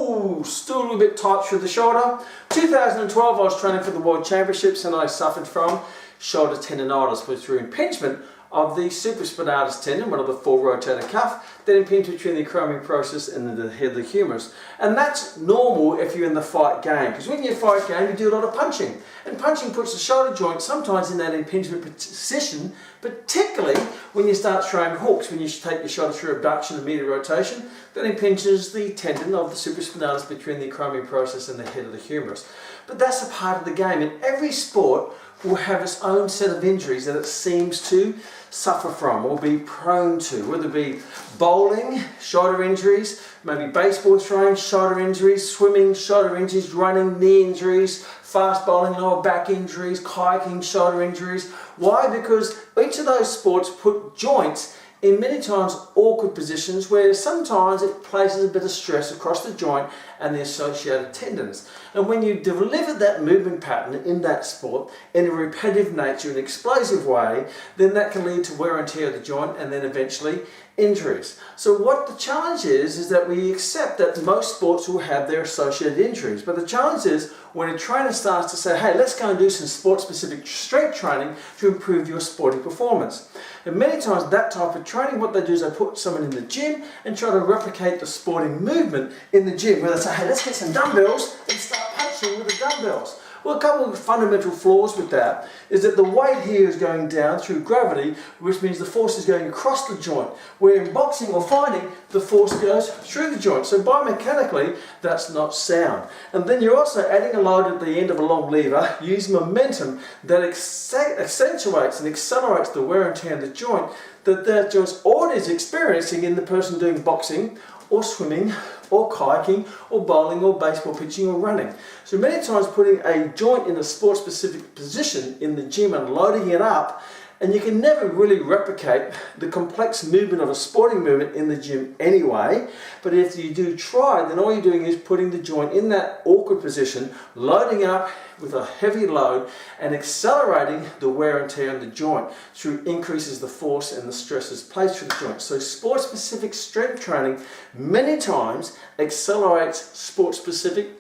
Oh, still a little bit tight through the shoulder. 2012 I was training for the World Championships and I suffered from shoulder tendonitis, which through impingement of the supraspinatus tendon, one of the four rotator cuff, that impinge between the acromion process and the head of the humerus. And that's normal if you're in the fight game, because when you fight game you do a lot of punching. And punching puts the shoulder joint sometimes in that impingement position, particularly when you start throwing hooks, when you take your shoulder through abduction and medial rotation, that impinges the tendon of the supraspinatus between the acromion process and the head of the humerus. But that's a part of the game, and every sport will have its own set of injuries that it seems to suffer from or be prone to, whether it be bowling, shoulder injuries, maybe baseball throwing, shoulder injuries, swimming, shoulder injuries, running, knee injuries, fast bowling, lower back injuries, kayaking, shoulder injuries. Why? Because each of those sports put joints in many times awkward positions where sometimes it places a bit of stress across the joint and the associated tendons. And when you deliver that movement pattern in that sport in a repetitive nature, an explosive way, then that can lead to wear and tear of the joint and then eventually injuries. So what the challenge is that we accept that most sports will have their associated injuries. But the challenge is when a trainer starts to say, hey, let's go and do some sport-specific strength training to improve your sporting performance. And many times that type of training, what they do is they put someone in the gym and try to replicate the sporting movement in the gym, where they say, hey, let's get some dumbbells and start punching with the dumbbells. Well, a couple of fundamental flaws with that is that the weight here is going down through gravity, which means the force is going across the joint, where in boxing or fighting, the force goes through the joint. So biomechanically, that's not sound. And then you're also adding a load at the end of a long lever, using momentum that accentuates and accelerates the wear and tear of the joint that that joint's already experiencing in the person doing boxing or swimming or kayaking or bowling or baseball pitching or running. So many times putting a joint in a sport specific position in the gym and loading it up, and you can never really replicate the complex movement of a sporting movement in the gym anyway, but if you do try, then all you're doing is putting the joint in that awkward position, loading up with a heavy load and accelerating the wear and tear on the joint through increases the force and the stresses placed through the joint. So sport-specific strength training many times accelerates sport-specific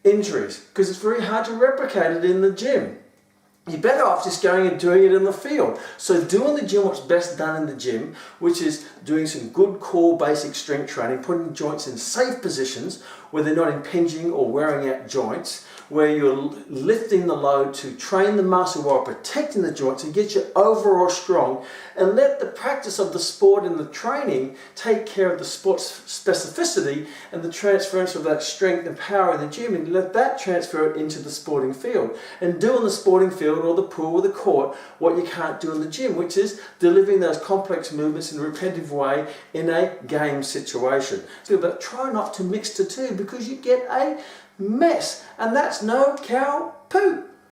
injuries because it's very hard to replicate it in the gym. You're better off just going and doing it in the field. So doing the gym what's best done in the gym, which is doing some good core basic strength training, putting joints in safe positions where they're not impinging or wearing out joints, where you're lifting the load to train the muscle while protecting the joints and get you overall strong, and let the practice of the sport and the training take care of the sport's specificity and the transference of that strength and power in the gym, and let that transfer it into the sporting field. And do in the sporting field or the pool or the court what you can't do in the gym, which is delivering those complex movements in a repetitive way in a game situation. So but try not to mix the two because you get a mess, and that's no cow poo.